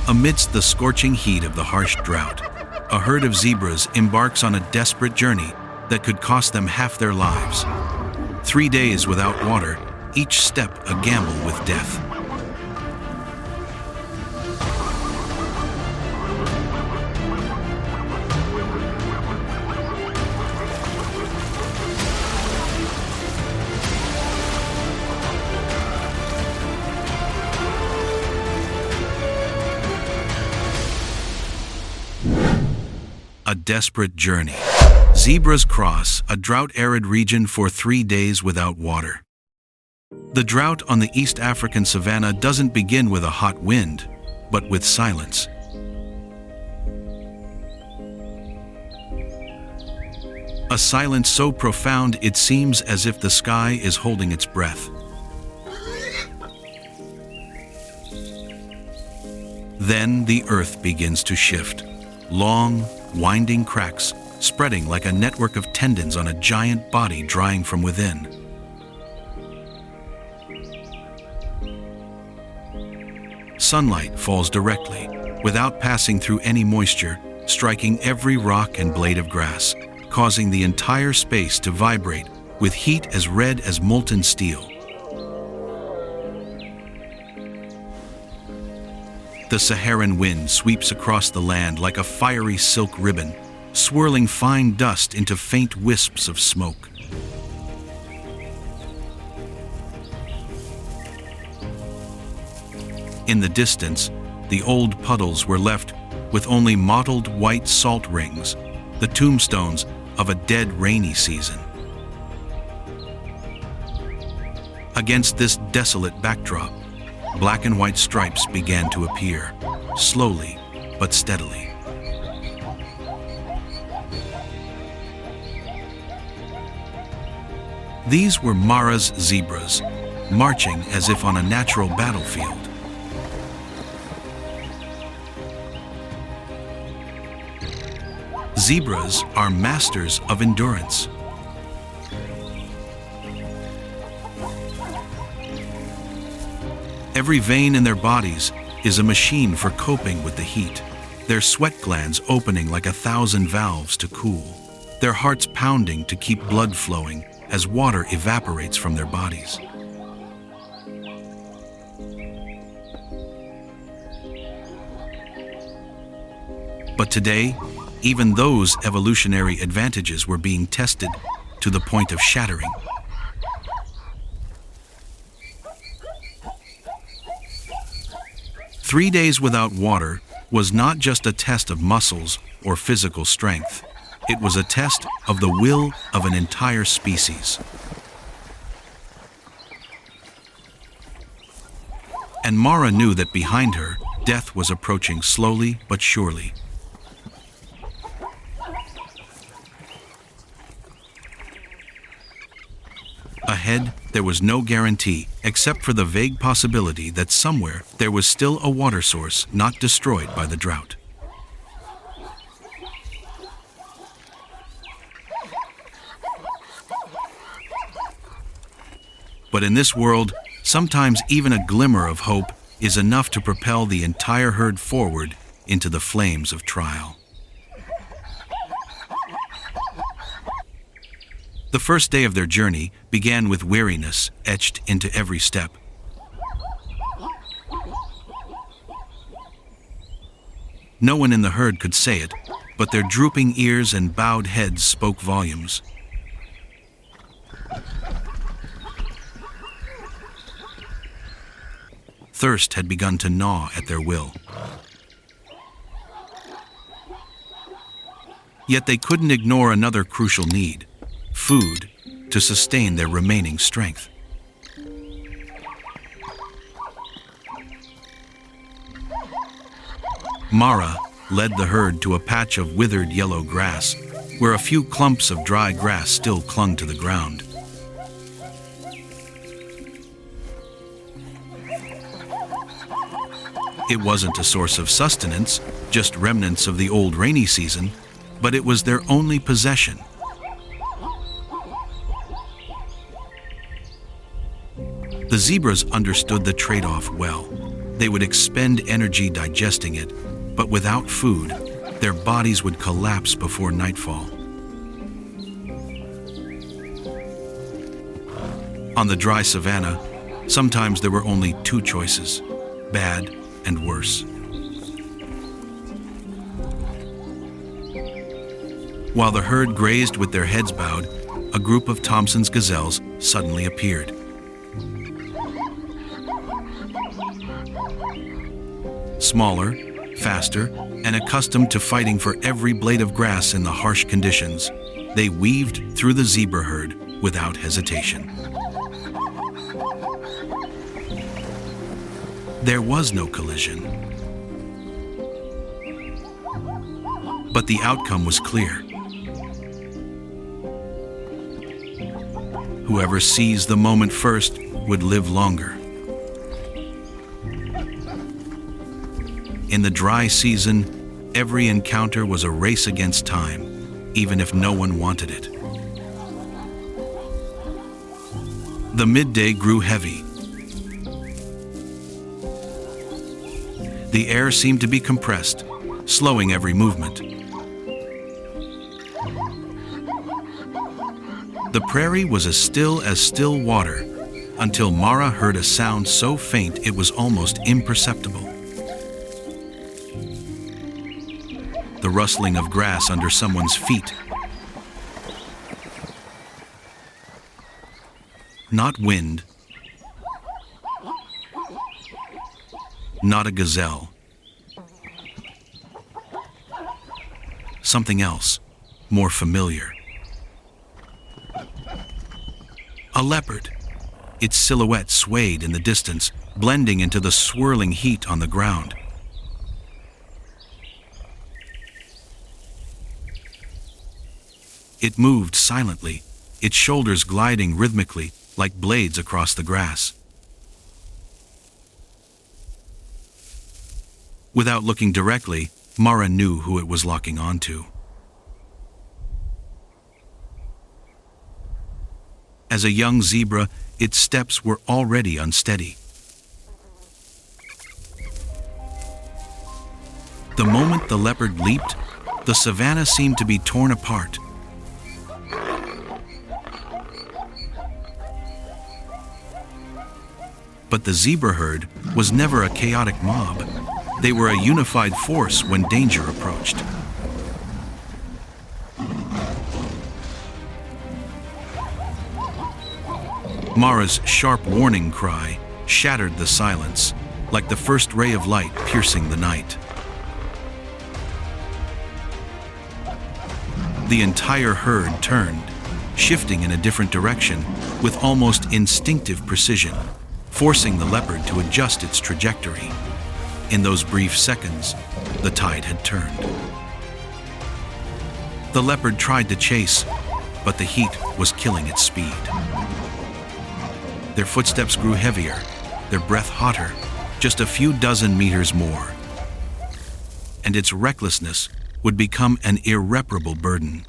Amidst the scorching heat of the harsh drought, a herd of zebras embarks on a desperate journey that could cost them half their lives. 3 days without water, each step a gamble with death. A desperate journey. Zebras cross a drought-arid region for 3 days without water. The drought on the East African savanna doesn't begin with a hot wind, but with silence. A silence so profound it seems as if the sky is holding its breath. Then the earth begins to shift. Long, winding cracks spreading like a network of tendons on a giant body drying from within. Sunlight falls directly, without passing through any moisture, striking every rock and blade of grass, causing the entire space to vibrate with heat as red as molten steel. The Saharan wind sweeps across the land like a fiery silk ribbon, swirling fine dust into faint wisps of smoke. In the distance, the old puddles were left with only mottled white salt rings, the tombstones of a dead rainy season. Against this desolate backdrop, black and white stripes began to appear, slowly but steadily. These were Mara's zebras, marching as if on a natural battlefield. Zebras are masters of endurance. Every vein in their bodies is a machine for coping with the heat, their sweat glands opening like 1,000 valves to cool, their hearts pounding to keep blood flowing as water evaporates from their bodies. But today, even those evolutionary advantages were being tested to the point of shattering. Three days without water was not just a test of muscles or physical strength. It was a test of the will of an entire species. And Mara knew that behind her, death was approaching slowly but surely. Ahead, there was no guarantee, except for the vague possibility that somewhere there was still a water source not destroyed by the drought. But in this world, sometimes even a glimmer of hope is enough to propel the entire herd forward into the flames of trial. The first day of their journey began with weariness etched into every step. No one in the herd could say it, but their drooping ears and bowed heads spoke volumes. Thirst had begun to gnaw at their will. Yet they couldn't ignore another crucial need: food to sustain their remaining strength. Mara led the herd to a patch of withered yellow grass, where a few clumps of dry grass still clung to the ground. It wasn't a source of sustenance, just remnants of the old rainy season, but it was their only possession. The zebras understood the trade-off well. They would expend energy digesting it, but without food, their bodies would collapse before nightfall. On the dry savanna, sometimes there were only two choices: bad and worse. While the herd grazed with their heads bowed, a group of Thompson's gazelles suddenly appeared. Smaller, faster, and accustomed to fighting for every blade of grass in the harsh conditions, they weaved through the zebra herd without hesitation. There was no collision. But the outcome was clear. Whoever seized the moment first would live longer. In the dry season, every encounter was a race against time, even if no one wanted it. The midday grew heavy. The air seemed to be compressed, slowing every movement. The prairie was as still water, until Mara heard a sound so faint it was almost imperceptible. The rustling of grass under someone's feet. Not wind, not a gazelle. Something else, more familiar. A leopard. Its silhouette swayed in the distance, blending into the swirling heat on the ground. It moved silently, its shoulders gliding rhythmically like blades across the grass. Without looking directly, Mara knew who it was locking onto. As a young zebra, its steps were already unsteady. The moment the leopard leaped, the savanna seemed to be torn apart. But the zebra herd was never a chaotic mob. They were a unified force when danger approached. Mara's sharp warning cry shattered the silence, like the first ray of light piercing the night. The entire herd turned, shifting in a different direction with almost instinctive precision, forcing the leopard to adjust its trajectory. In those brief seconds, the tide had turned. The leopard tried to chase, but the heat was killing its speed. Their footsteps grew heavier, their breath hotter, just a few dozen meters more. And its recklessness would become an irreparable burden.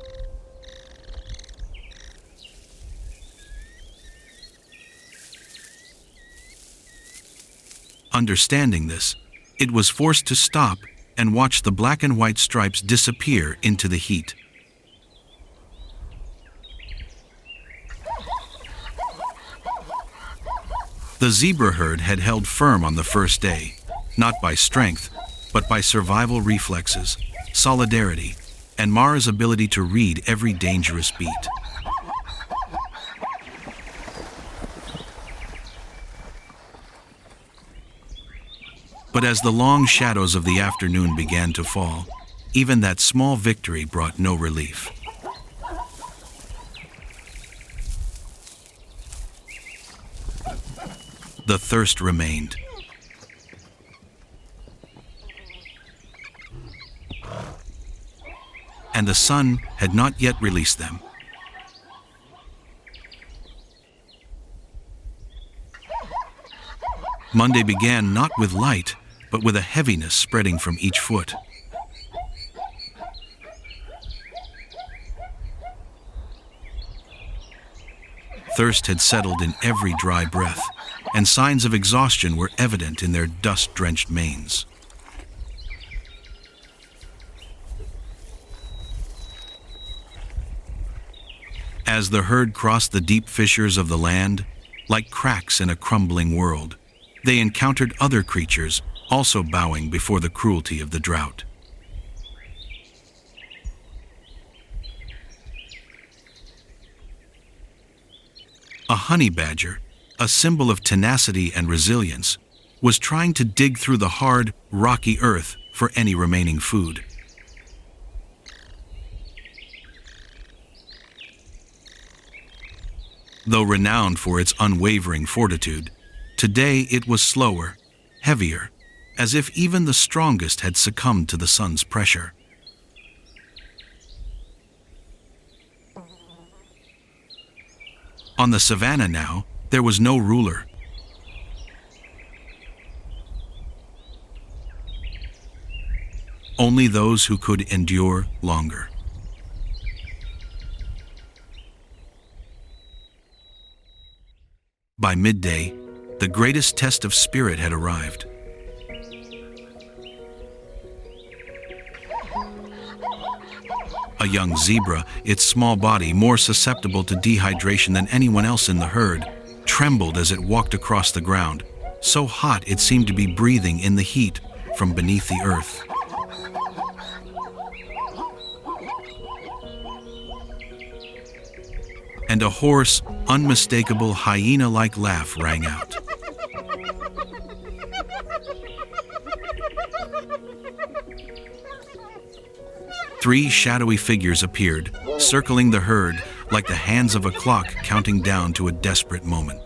Understanding this, it was forced to stop and watch the black and white stripes disappear into the heat. The zebra herd had held firm on the first day, not by strength, but by survival reflexes, solidarity, and Mara's ability to read every dangerous beat. But as the long shadows of the afternoon began to fall, even that small victory brought no relief. The thirst remained. And the sun had not yet released them. Monday began not with light, but with a heaviness spreading from each foot. Thirst had settled in every dry breath, and signs of exhaustion were evident in their dust-drenched manes. As the herd crossed the deep fissures of the land, like cracks in a crumbling world, they encountered other creatures also bowing before the cruelty of the drought. A honey badger, a symbol of tenacity and resilience, was trying to dig through the hard, rocky earth for any remaining food. Though renowned for its unwavering fortitude, today it was slower, heavier, as if even the strongest had succumbed to the sun's pressure. On the savannah now, there was no ruler. Only those who could endure longer. By midday, the greatest test of spirit had arrived. A young zebra, its small body more susceptible to dehydration than anyone else in the herd, trembled as it walked across the ground, so hot it seemed to be breathing in the heat from beneath the earth. And a hoarse, unmistakable hyena-like laugh rang out. Three shadowy figures appeared, circling the herd like the hands of a clock counting down to a desperate moment.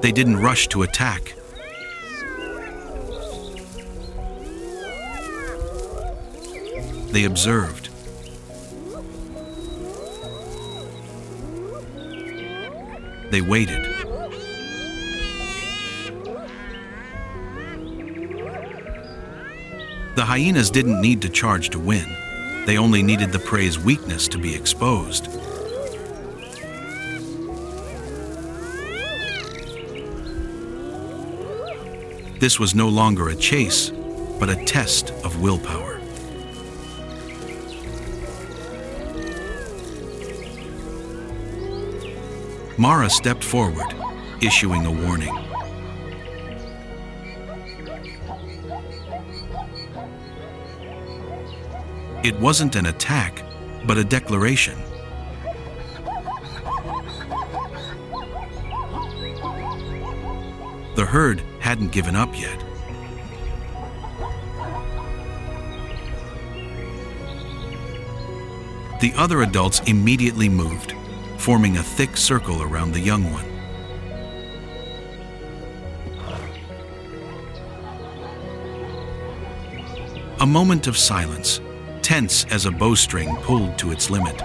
They didn't rush to attack. They observed. They waited. The hyenas didn't need to charge to win. They only needed the prey's weakness to be exposed. This was no longer a chase, but a test of willpower. Mara stepped forward, issuing a warning. It wasn't an attack, but a declaration. The herd hadn't given up yet. The other adults immediately moved, forming a thick circle around the young one. A moment of silence, tense as a bowstring pulled to its limit.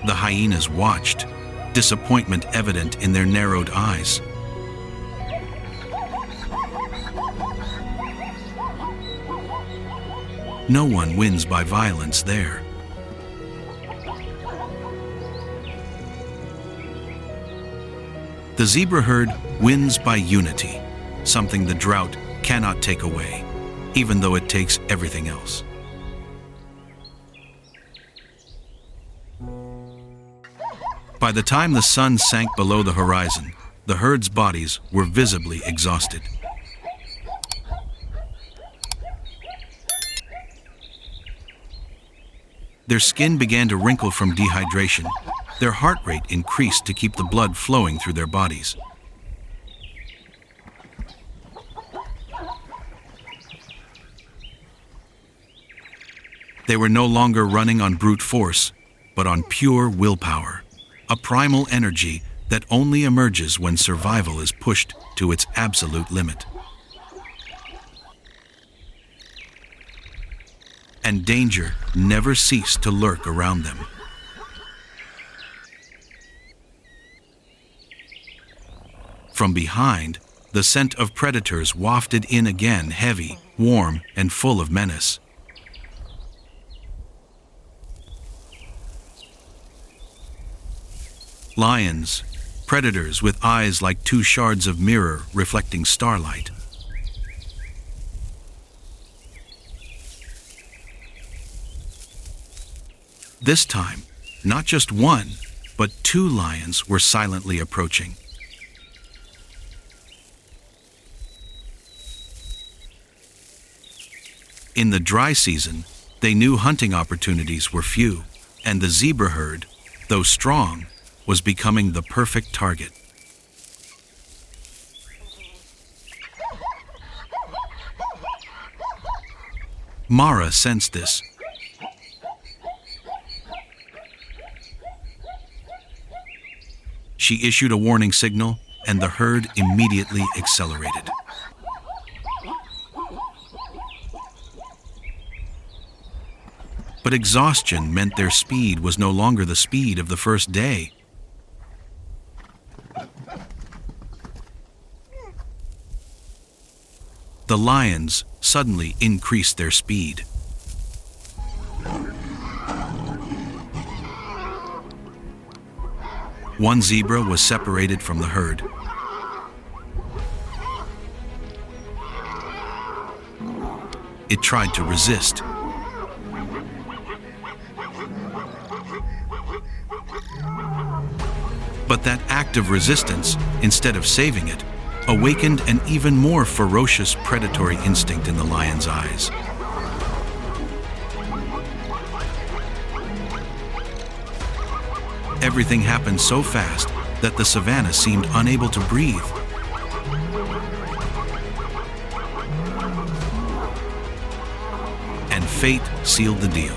The hyenas watched, disappointment evident in their narrowed eyes. No one wins by violence there. The zebra herd wins by unity, something the drought cannot take away, even though it takes everything else. By the time the sun sank below the horizon, the herd's bodies were visibly exhausted. Their skin began to wrinkle from dehydration. Their heart rate increased to keep the blood flowing through their bodies. They were no longer running on brute force, but on pure willpower, a primal energy that only emerges when survival is pushed to its absolute limit. And danger never ceased to lurk around them. From behind, the scent of predators wafted in again, heavy, warm, and full of menace. Lions, predators with eyes like two shards of mirror reflecting starlight. This time, not just one, but two lions were silently approaching. In the dry season, they knew hunting opportunities were few, and the zebra herd, though strong, was becoming the perfect target. Mara sensed this. She issued a warning signal, and the herd immediately accelerated. But exhaustion meant their speed was no longer the speed of the first day. The lions suddenly increased their speed. One zebra was separated from the herd. It tried to resist. But that act of resistance, instead of saving it, awakened an even more ferocious predatory instinct in the lion's eyes. Everything happened so fast that the savannah seemed unable to breathe. And fate sealed the deal.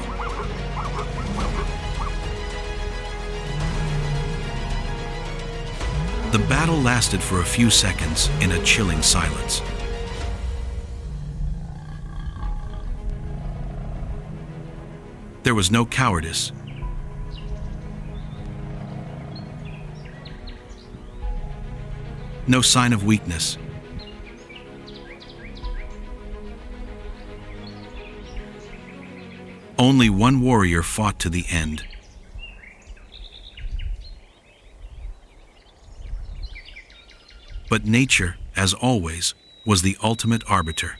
The battle lasted for a few seconds in a chilling silence. There was no cowardice. No sign of weakness. Only one warrior fought to the end. But nature, as always, was the ultimate arbiter.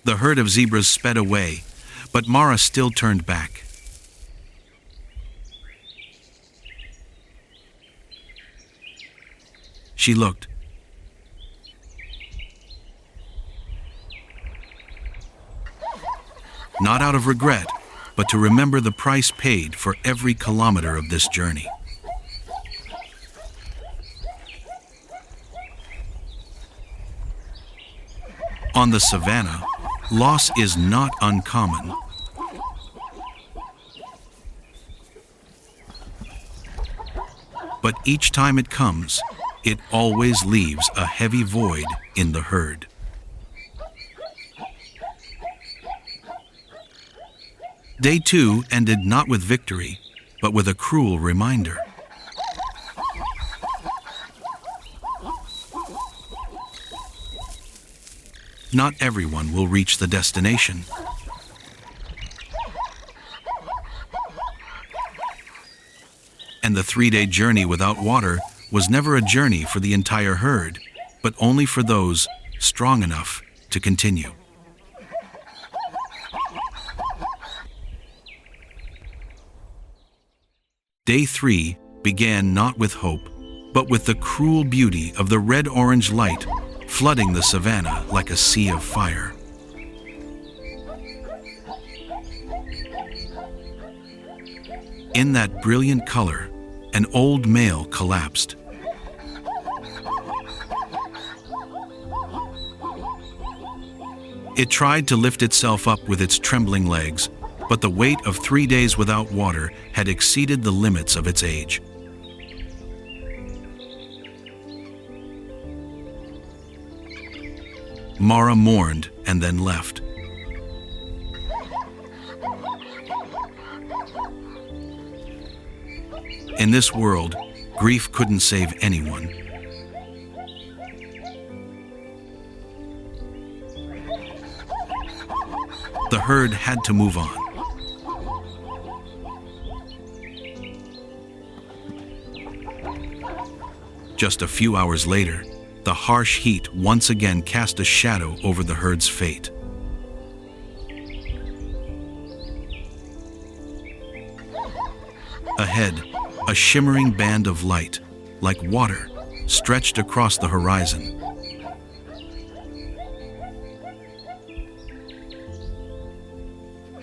The herd of zebras sped away, but Mara still turned back. She looked. Not out of regret, but to remember the price paid for every kilometer of this journey. On the savannah, loss is not uncommon. But each time it comes, it always leaves a heavy void in the herd. Day 2 ended not with victory, but with a cruel reminder. Not everyone will reach the destination. And the 3-day journey without water was never a journey for the entire herd, but only for those strong enough to continue. Day 3 began not with hope, but with the cruel beauty of the red-orange light flooding the savannah like a sea of fire. In that brilliant color, an old male collapsed. It tried to lift itself up with its trembling legs, but the weight of 3 days without water had exceeded the limits of its age. Mara mourned and then left. In this world, grief couldn't save anyone. The herd had to move on. Just a few hours later, the harsh heat once again cast a shadow over the herd's fate. Ahead, a shimmering band of light, like water, stretched across the horizon.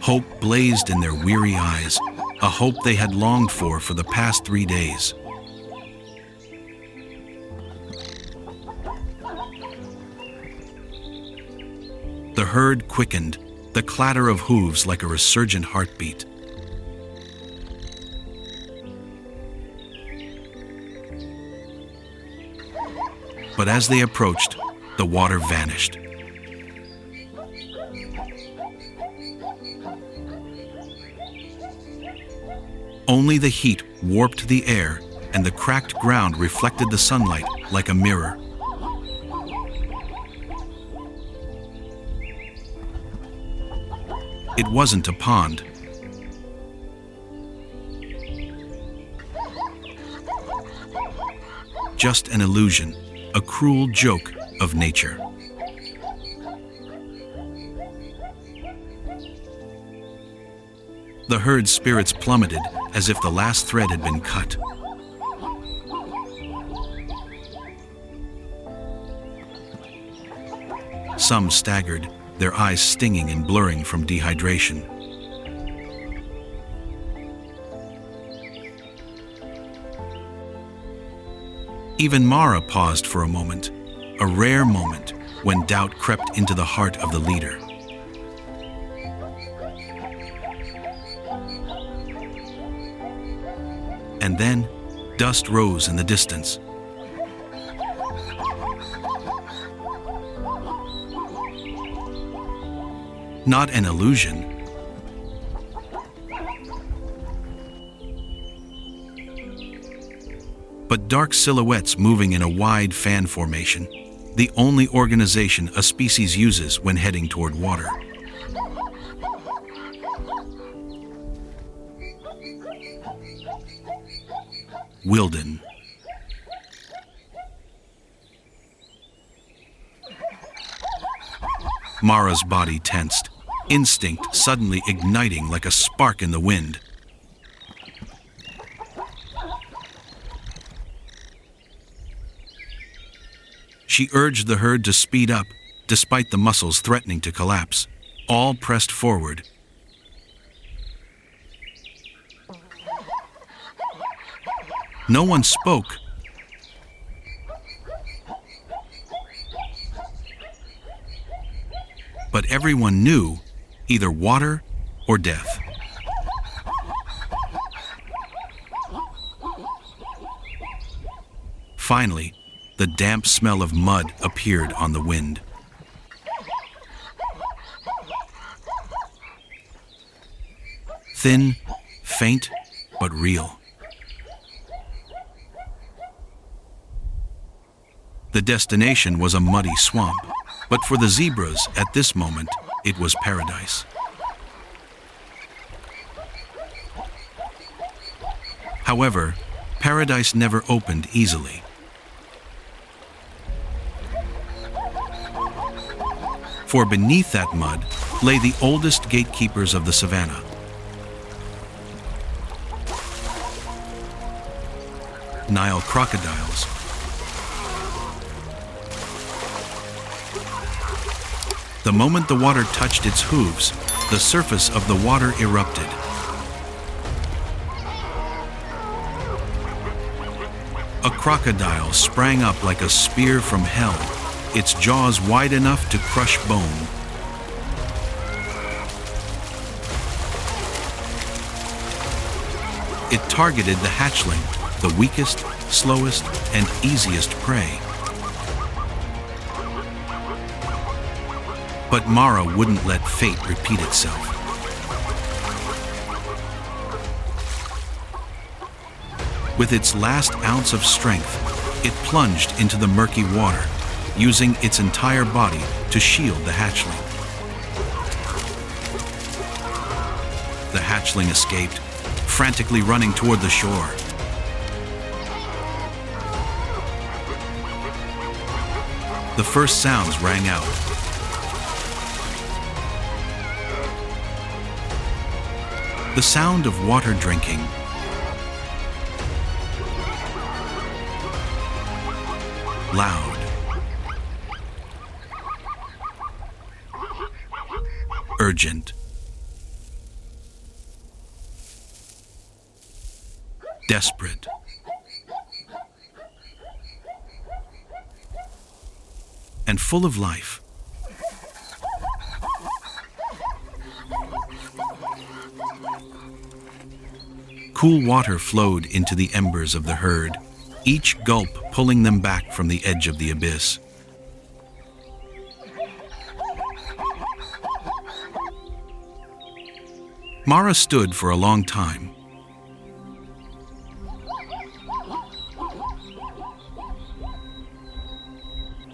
Hope blazed in their weary eyes, a hope they had longed for the past 3 days. The herd quickened, the clatter of hooves like a resurgent heartbeat. But as they approached, the water vanished. Only the heat warped the air, and the cracked ground reflected the sunlight like a mirror. It wasn't a pond. Just an illusion, a cruel joke of nature. The herd's spirits plummeted as if the last thread had been cut. Some staggered, their eyes stinging and blurring from dehydration. Even Mara paused for a moment, a rare moment when doubt crept into the heart of the leader. And then, dust rose in the distance. Not an illusion. But dark silhouettes moving in a wide fan formation, the only organization a species uses when heading toward water. Wilden. Mara's body tensed, instinct suddenly igniting like a spark in the wind. She urged the herd to speed up, despite the muscles threatening to collapse. All pressed forward. No one spoke. But everyone knew either water or death. Finally, the damp smell of mud appeared on the wind. Thin, faint, but real. The destination was a muddy swamp, but for the zebras at this moment, it was paradise. However, paradise never opened easily. For beneath that mud lay the oldest gatekeepers of the savannah. Nile crocodiles. The moment the water touched its hooves, the surface of the water erupted. A crocodile sprang up like a spear from hell, its jaws wide enough to crush bone. It targeted the hatchling, the weakest, slowest, and easiest prey. But Mara wouldn't let fate repeat itself. With its last ounce of strength, it plunged into the murky water, using its entire body to shield the hatchling. The hatchling escaped, frantically running toward the shore. The first sounds rang out. The sound of water drinking. Loud. Urgent. Desperate. And full of life. Cool water flowed into the embers of the herd, each gulp pulling them back from the edge of the abyss. Mara stood for a long time.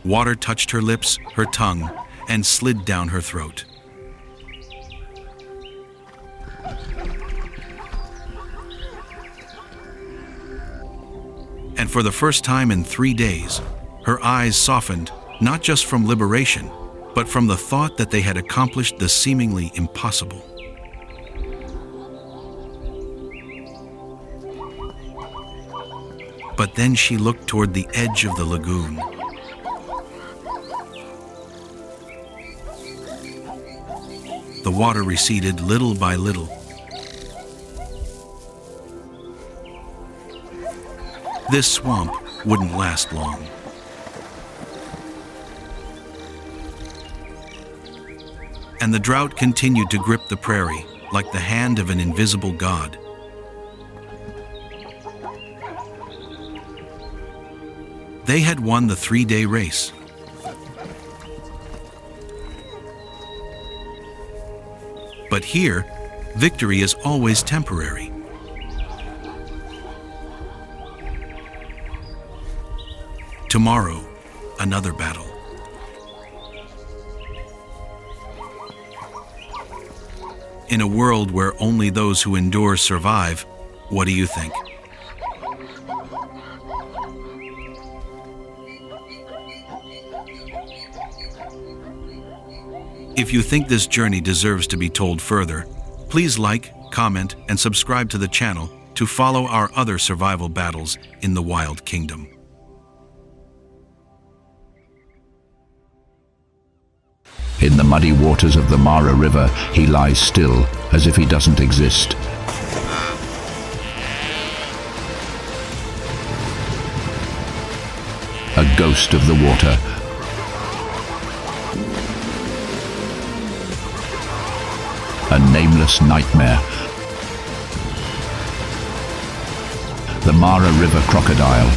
Water touched her lips, her tongue, and slid down her throat. And for the first time in 3 days, her eyes softened, not just from liberation, but from the thought that they had accomplished the seemingly impossible. But then she looked toward the edge of the lagoon. The water receded little by little. This swamp wouldn't last long. And the drought continued to grip the prairie like the hand of an invisible god. They had won the 3-day race. But here, victory is always temporary. Tomorrow, another battle. In a world where only those who endure survive, what do you think? If you think this journey deserves to be told further, please like, comment, and subscribe to the channel to follow our other survival battles in the Wild Kingdom. In the muddy waters of the Mara River, he lies still, as if he doesn't exist. A ghost of the water. A nameless nightmare. The Mara River crocodile.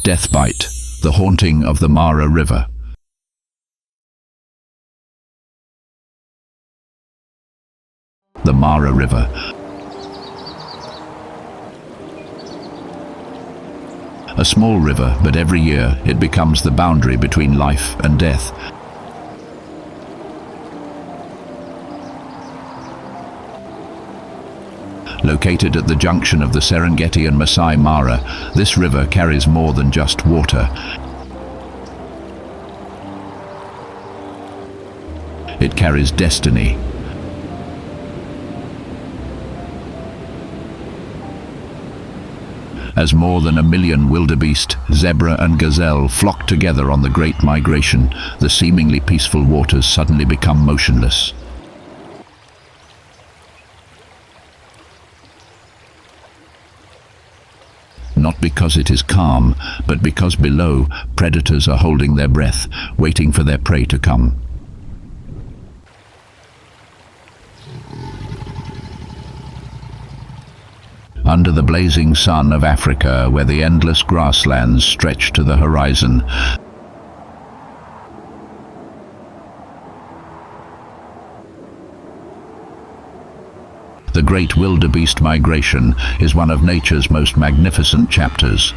Deathbite, the haunting of the Mara River. The Mara River. A small river, but every year it becomes the boundary between life and death. Located at the junction of the Serengeti and Masai Mara, this river carries more than just water. It carries destiny. As more than 1 million wildebeest, zebra and gazelle flock together on the Great Migration, the seemingly peaceful waters suddenly become motionless. Not because it is calm, but because below, predators are holding their breath, waiting for their prey to come. Under the blazing sun of Africa, where the endless grasslands stretch to the horizon, The great wildebeest migration is one of nature's most magnificent chapters.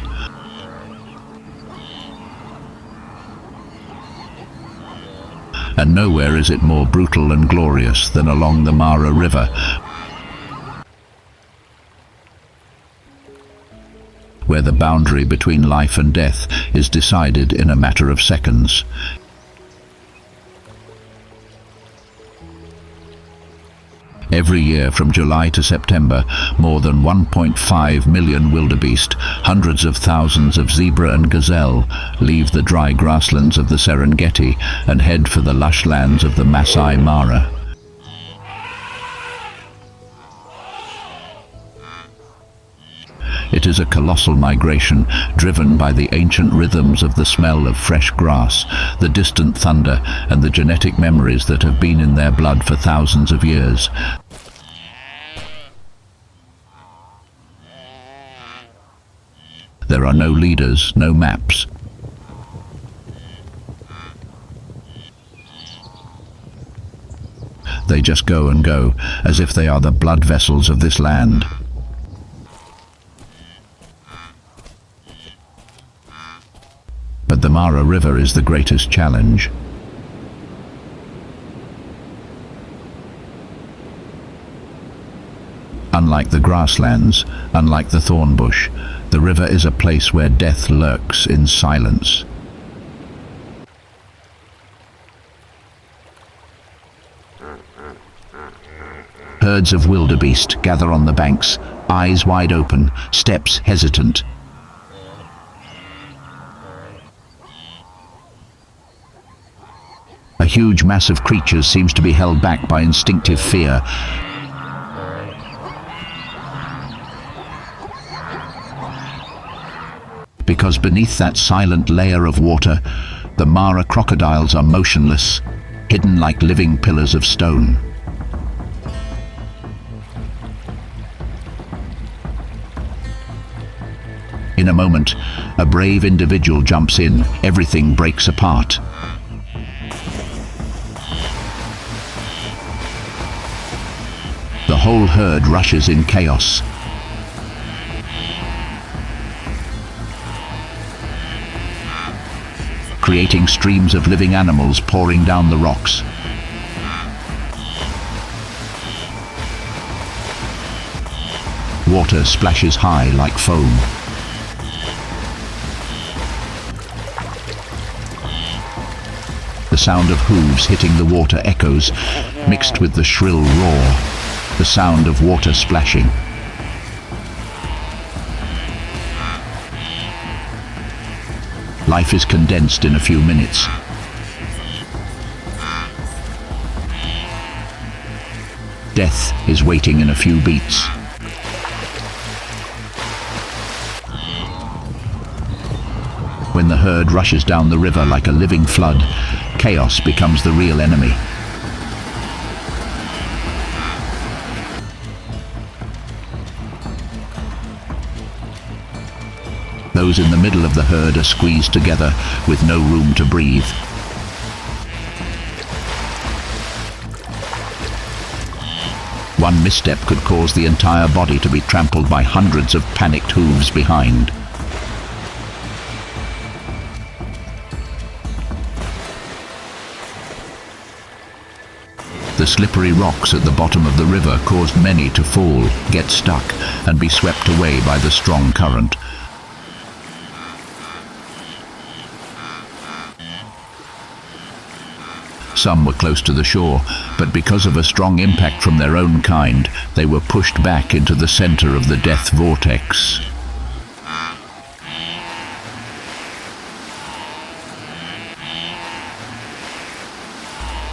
And nowhere is it more brutal and glorious than along the Mara River, where the boundary between life and death is decided in a matter of seconds. Every year from July to September, more than 1.5 million wildebeest, hundreds of thousands of zebra and gazelle, leave the dry grasslands of the Serengeti and head for the lush lands of the Masai Mara. It is a colossal migration driven by the ancient rhythms of the smell of fresh grass, the distant thunder, and the genetic memories that have been in their blood for thousands of years. There are no leaders, no maps. They just go and go, as if they are the blood vessels of this land. But the Mara River is the greatest challenge. Unlike the grasslands, unlike the thorn bush, the river is a place where death lurks in silence. Herds of wildebeest gather on the banks, eyes wide open, steps hesitant. A huge mass of creatures seems to be held back by instinctive fear. Because beneath that silent layer of water, the Mara crocodiles are motionless, hidden like living pillars of stone. In a moment, a brave individual jumps in, everything breaks apart. The whole herd rushes in chaos. Creating streams of living animals pouring down the rocks. Water splashes high like foam. The sound of hooves hitting the water echoes, mixed with the shrill roar. The sound of water splashing. Life is condensed in a few minutes. Death is waiting in a few beats. When the herd rushes down the river like a living flood, chaos becomes the real enemy. Those in the middle of the herd are squeezed together with no room to breathe. One misstep could cause the entire body to be trampled by hundreds of panicked hooves behind. The slippery rocks at the bottom of the river caused many to fall, get stuck, and be swept away by the strong current. Some were close to the shore, but because of a strong impact from their own kind, they were pushed back into the center of the death vortex.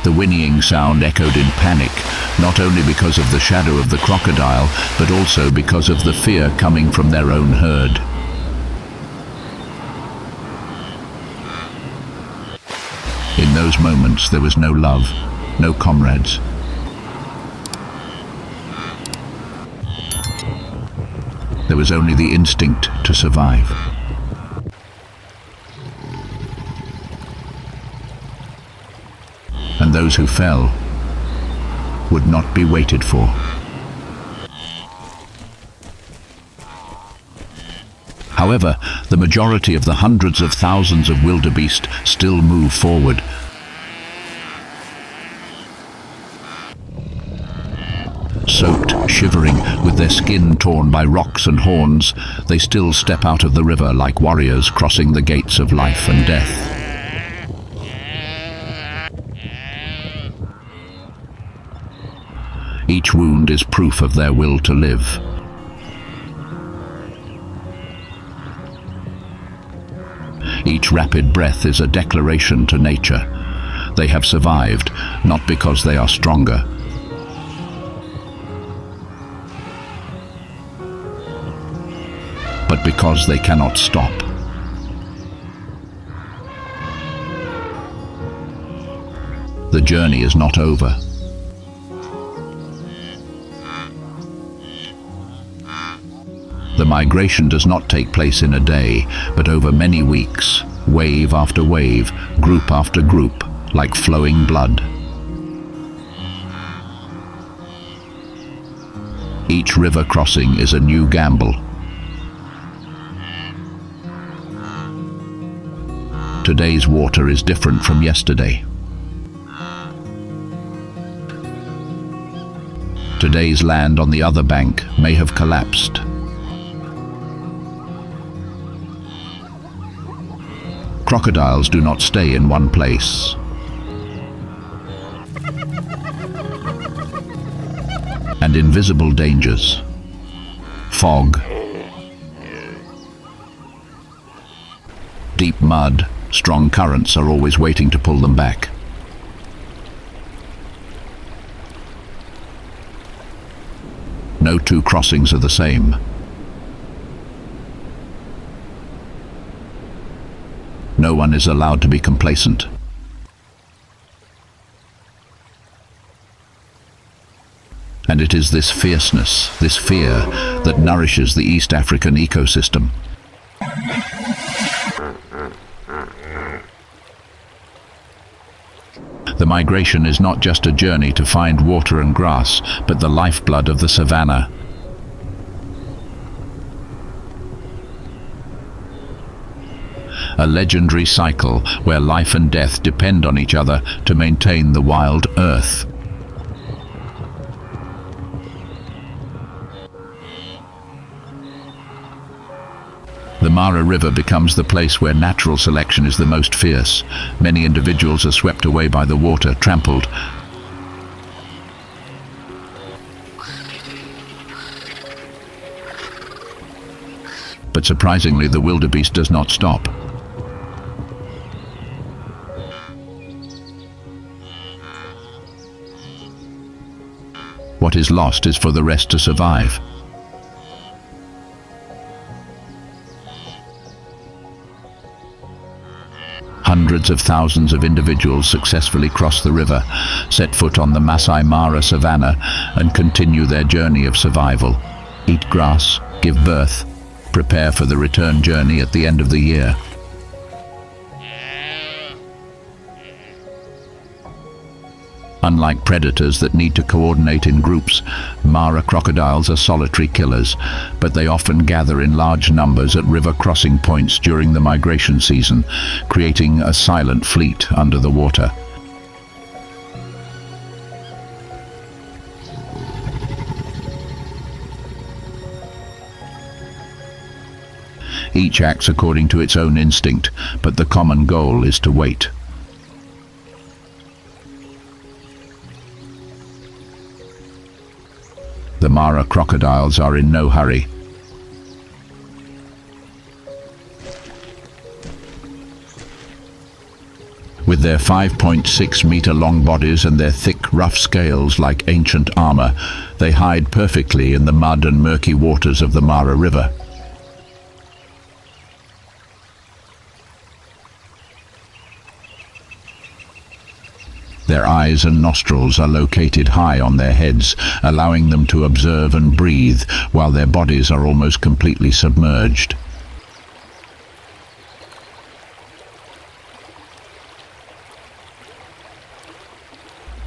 The whinnying sound echoed in panic, not only because of the shadow of the crocodile, but also because of the fear coming from their own herd. In those moments, there was no love, no comrades. There was only the instinct to survive. And those who fell would not be waited for. However, the majority of the hundreds of thousands of wildebeest still move forward. Soaked, shivering, with their skin torn by rocks and horns, they still step out of the river like warriors crossing the gates of life and death. Each wound is proof of their will to live. Each rapid breath is a declaration to nature. They have survived, not because they are stronger, but because they cannot stop. The journey is not over. The migration does not take place in a day, but over many weeks, wave after wave, group after group, like flowing blood. Each river crossing is a new gamble. Today's water is different from yesterday. Today's land on the other bank may have collapsed. Crocodiles do not stay in one place. And invisible dangers. Fog. Deep mud, strong currents are always waiting to pull them back. No two crossings are the same. No one is allowed to be complacent. And it is this fierceness, this fear, that nourishes the East African ecosystem. The migration is not just a journey to find water and grass, but the lifeblood of the savannah. A legendary cycle where life and death depend on each other to maintain the wild earth. The Mara River becomes the place where natural selection is the most fierce. Many individuals are swept away by the water, trampled. But surprisingly, the wildebeest does not stop. What is lost is for the rest to survive. Hundreds of thousands of individuals successfully cross the river, set foot on the Masai Mara savannah, and continue their journey of survival. Eat grass, give birth, prepare for the return journey at the end of the year. Unlike predators that need to coordinate in groups, Mara crocodiles are solitary killers, but they often gather in large numbers at river crossing points during the migration season, creating a silent fleet under the water. Each acts according to its own instinct, but the common goal is to wait. The Mara crocodiles are in no hurry. With their 5.6-meter long bodies and their thick, rough scales like ancient armor, they hide perfectly in the mud and murky waters of the Mara River. Their eyes and nostrils are located high on their heads, allowing them to observe and breathe, while their bodies are almost completely submerged.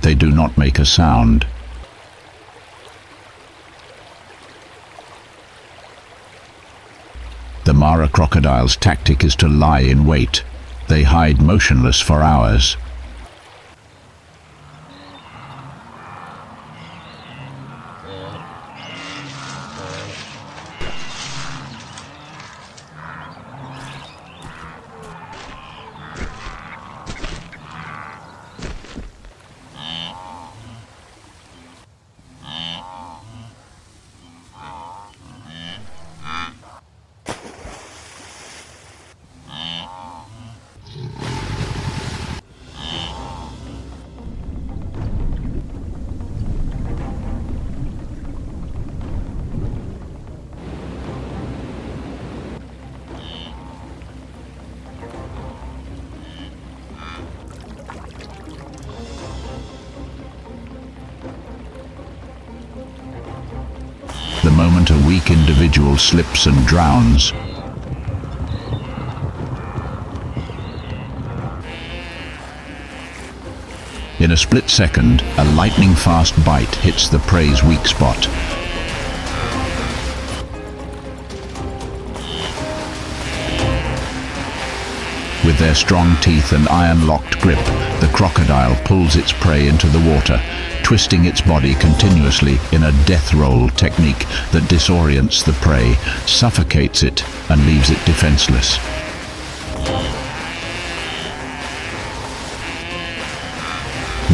They do not make a sound. The Mara crocodile's tactic is to lie in wait. They hide motionless for hours. The moment a weak individual slips and drowns, in a split second, a lightning-fast bite hits the prey's weak spot. With their strong teeth and iron-locked grip, the crocodile pulls its prey into the water, twisting its body continuously in a death roll technique that disorients the prey, suffocates it, and leaves it defenseless.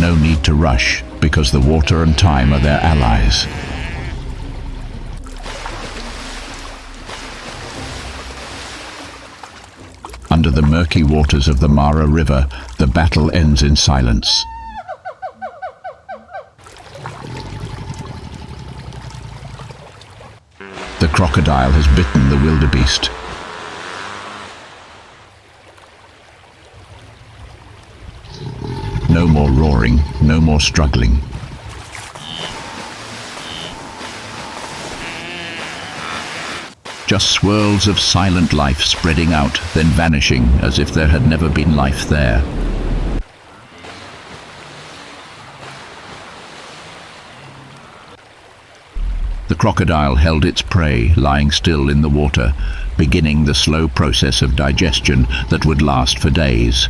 No need to rush, because the water and time are their allies. Under the murky waters of the Mara River, the battle ends in silence. The crocodile has bitten the wildebeest. No more roaring, no more struggling. Just swirls of silent life spreading out, then vanishing as if there had never been life there. The crocodile held its prey, lying still in the water, beginning the slow process of digestion that would last for days.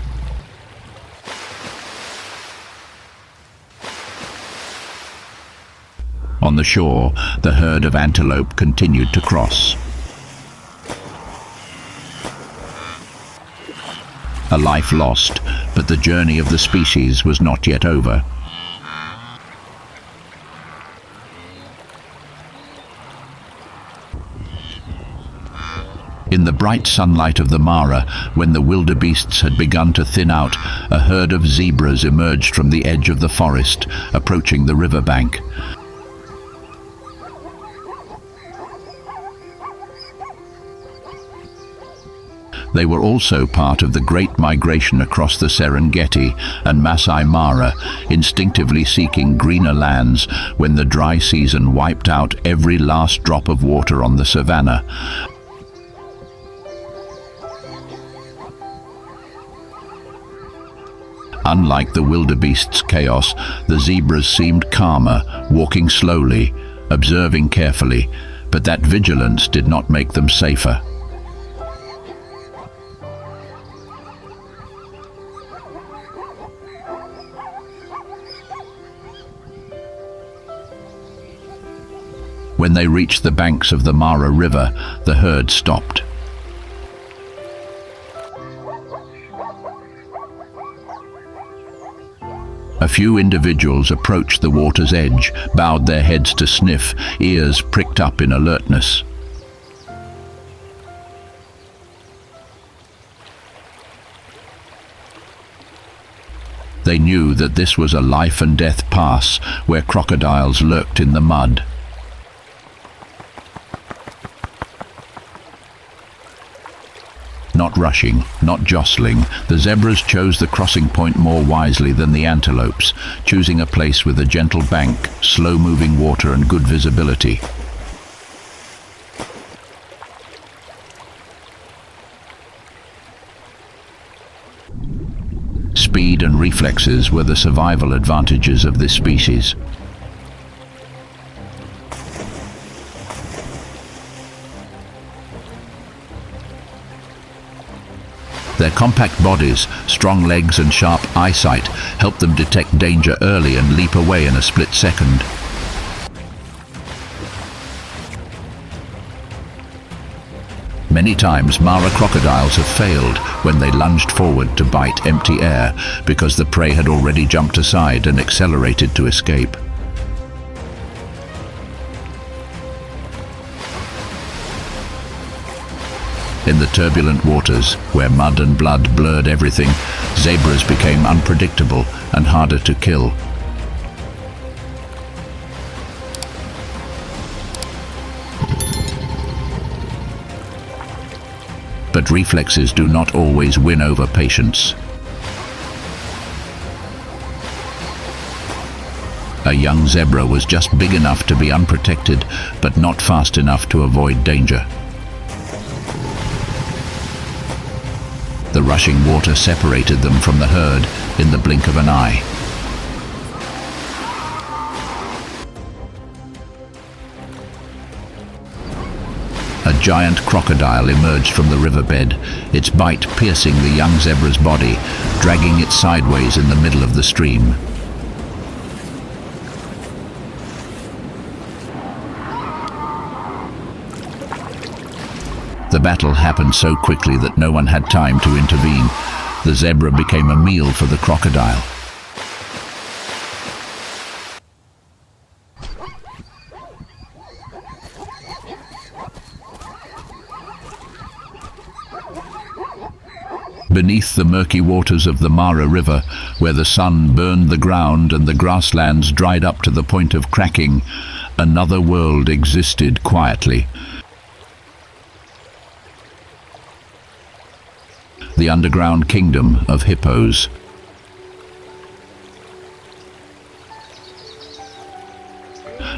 On the shore, the herd of antelope continued to cross. A life lost, but the journey of the species was not yet over. In the bright sunlight of the Mara, when the wildebeests had begun to thin out, a herd of zebras emerged from the edge of the forest, approaching the riverbank. They were also part of the great migration across the Serengeti and Masai Mara, instinctively seeking greener lands when the dry season wiped out every last drop of water on the Savannah. Unlike the wildebeest's chaos, the zebras seemed calmer, walking slowly, observing carefully, but that vigilance did not make them safer. When they reached the banks of the Mara River, the herd stopped. A few individuals approached the water's edge, bowed their heads to sniff, ears pricked up in alertness. They knew that this was a life and death pass where crocodiles lurked in the mud. Not rushing, not jostling, the zebras chose the crossing point more wisely than the antelopes, choosing a place with a gentle bank, slow-moving water and good visibility. Speed and reflexes were the survival advantages of this species. Their compact bodies, strong legs and sharp eyesight help them detect danger early and leap away in a split second. Many times Mara crocodiles have failed when they lunged forward to bite empty air because the prey had already jumped aside and accelerated to escape. In the turbulent waters, where mud and blood blurred everything, zebras became unpredictable and harder to kill. But reflexes do not always win over patience. A young zebra was just big enough to be unprotected, but not fast enough to avoid danger. The rushing water separated them from the herd in the blink of an eye. A giant crocodile emerged from the riverbed, its bite piercing the young zebra's body, dragging it sideways in the middle of the stream. The battle happened so quickly that no one had time to intervene. The zebra became a meal for the crocodile. Beneath the murky waters of the Mara River, where the sun burned the ground and the grasslands dried up to the point of cracking, another world existed quietly. The underground kingdom of hippos.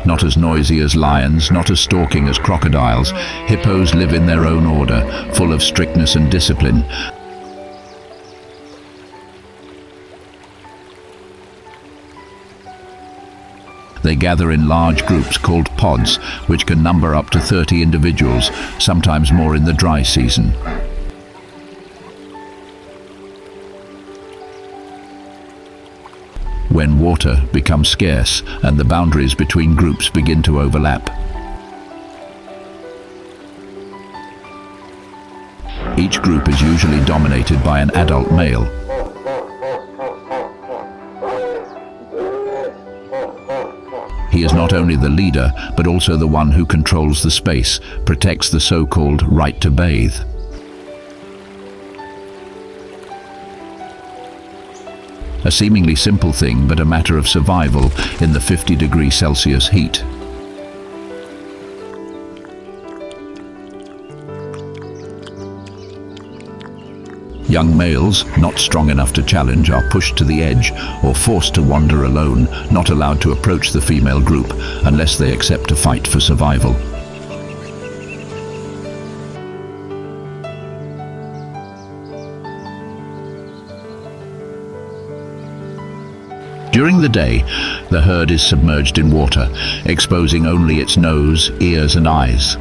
Not as noisy as lions, not as stalking as crocodiles, hippos live in their own order, full of strictness and discipline. They gather in large groups called pods, which can number up to 30 individuals, sometimes more in the dry season. When water becomes scarce and the boundaries between groups begin to overlap. Each group is usually dominated by an adult male. He is not only the leader, but also the one who controls the space, protects the so-called right to bathe. A seemingly simple thing, but a matter of survival in the 50°C heat. Young males, not strong enough to challenge, are pushed to the edge or forced to wander alone, not allowed to approach the female group unless they accept to fight for survival. During the day, the herd is submerged in water, exposing only its nose, ears and eyes.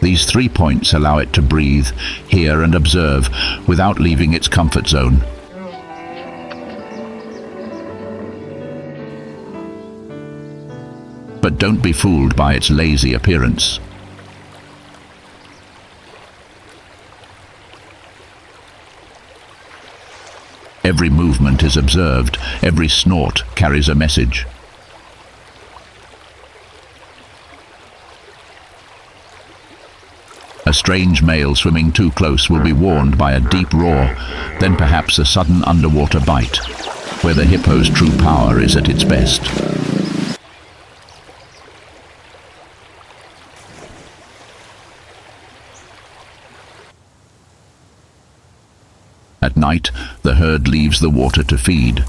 These 3 points allow it to breathe, hear and observe without leaving its comfort zone. But don't be fooled by its lazy appearance. Every movement is observed, every snort carries a message. A strange male swimming too close will be warned by a deep roar, then perhaps a sudden underwater bite, where the hippo's true power is at its best. At night, the herd leaves the water to feed.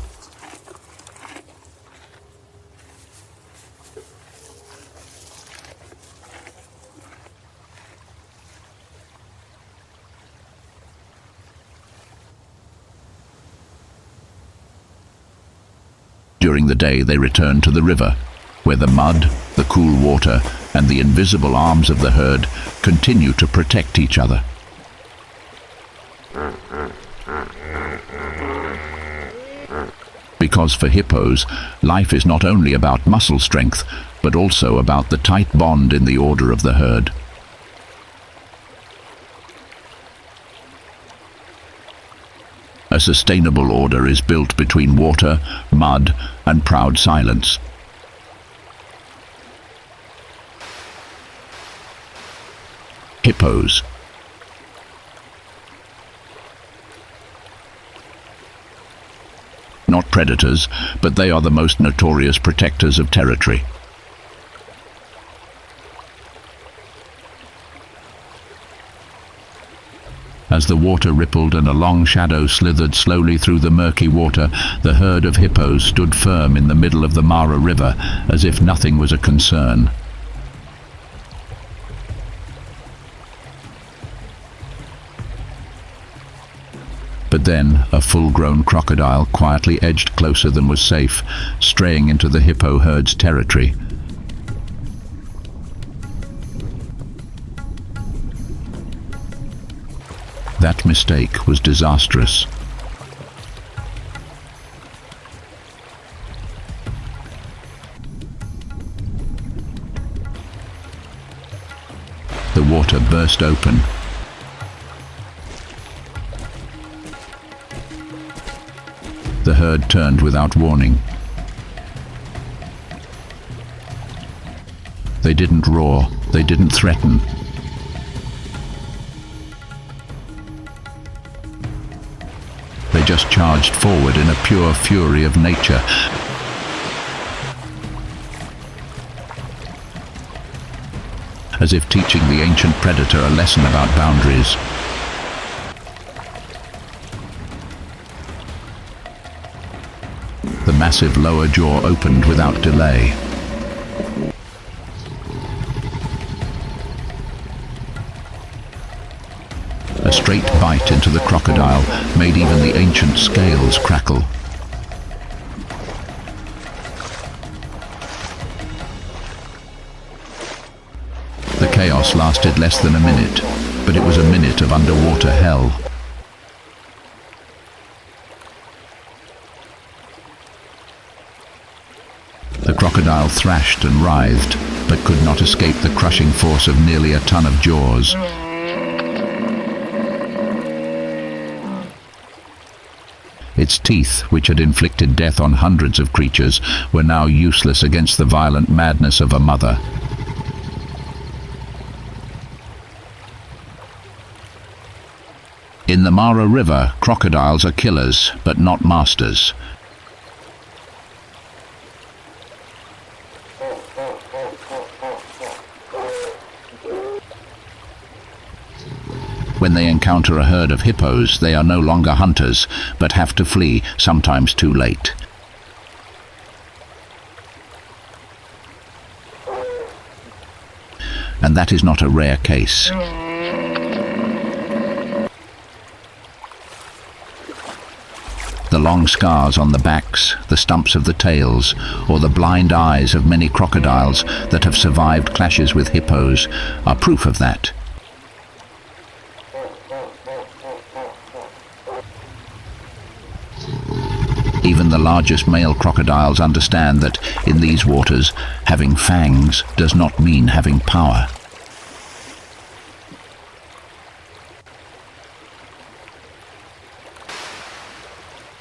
During the day, they return to the river, where the mud, The cool water and the invisible arms of the herd continue to protect each other. Because for hippos, life is not only about muscle strength, but also about the tight bond in the order of the herd. A sustainable order is built between water, mud, and proud silence. Hippos. Not predators, but they are the most notorious protectors of territory. As the water rippled and a long shadow slithered slowly through the murky water, the herd of hippos stood firm in the middle of the Mara River, as if nothing was a concern. But then a full-grown crocodile quietly edged closer than was safe, straying into the hippo herd's territory. That mistake was disastrous. The water burst open. The herd turned without warning. They didn't roar, they didn't threaten. They just charged forward in a pure fury of nature. As if teaching the ancient predator a lesson about boundaries. The massive lower jaw opened without delay. A straight bite into the crocodile made even the ancient scales crackle. The chaos lasted less than a minute, but it was a minute of underwater hell. The crocodile thrashed and writhed, but could not escape the crushing force of nearly a ton of jaws. Its teeth, which had inflicted death on hundreds of creatures, were now useless against the violent madness of a mother. In the Mara River, crocodiles are killers, but not masters. When they encounter a herd of hippos, they are no longer hunters, but have to flee, sometimes too late. And that is not a rare case. The long scars on the backs, the stumps of the tails, or the blind eyes of many crocodiles that have survived clashes with hippos are proof of that. Even the largest male crocodiles understand that, in these waters, having fangs does not mean having power.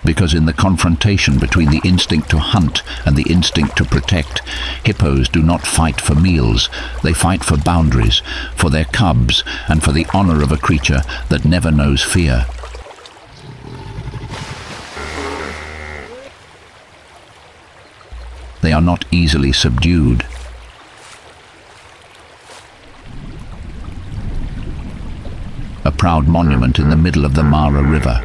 Because in the confrontation between the instinct to hunt and the instinct to protect, hippos do not fight for meals, they fight for boundaries, for their cubs, and for the honor of a creature that never knows fear. They are not easily subdued. A proud monument in the middle of the Mara River.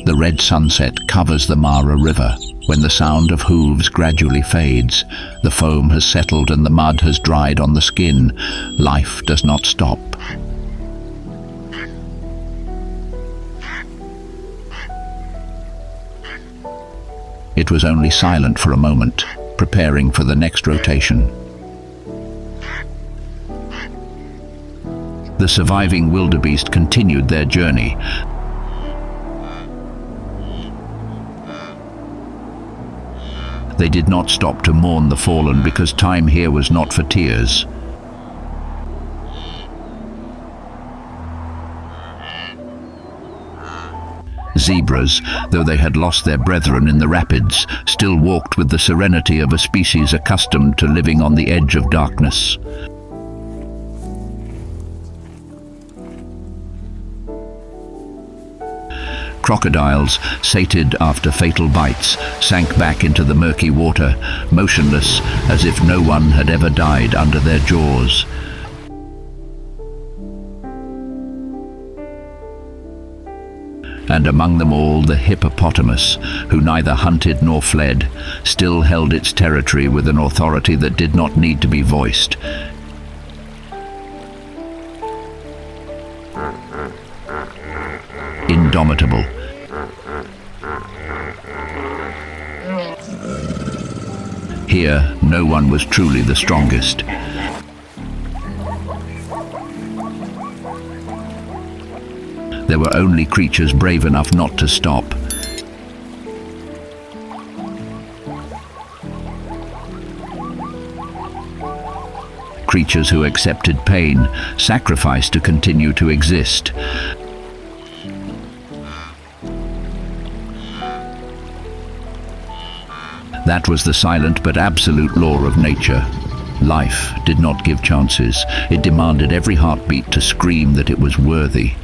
The red sunset covers the Mara River. When the sound of hooves gradually fades, the foam has settled and the mud has dried on the skin. Life does not stop. It was only silent for a moment, preparing for the next rotation. The surviving wildebeest continued their journey. They did not stop to mourn the fallen because time here was not for tears. Zebras, though they had lost their brethren in the rapids, still walked with the serenity of a species accustomed to living on the edge of darkness. Crocodiles, sated after fatal bites, sank back into the murky water, motionless as if no one had ever died under their jaws. And among them all the hippopotamus, who neither hunted nor fled, still held its territory with an authority that did not need to be voiced. Indomitable. Here, no one was truly the strongest. There were only creatures brave enough not to stop. Creatures who accepted pain, sacrificed to continue to exist. That was the silent but absolute law of nature. Life did not give chances. It demanded every heartbeat to scream that it was worthy.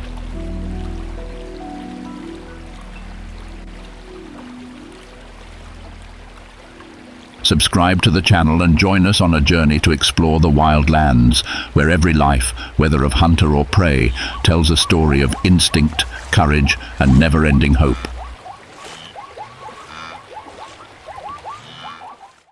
Subscribe to the channel and join us on a journey to explore the wild lands, where every life, whether of hunter or prey, tells a story of instinct, courage, and never-ending hope.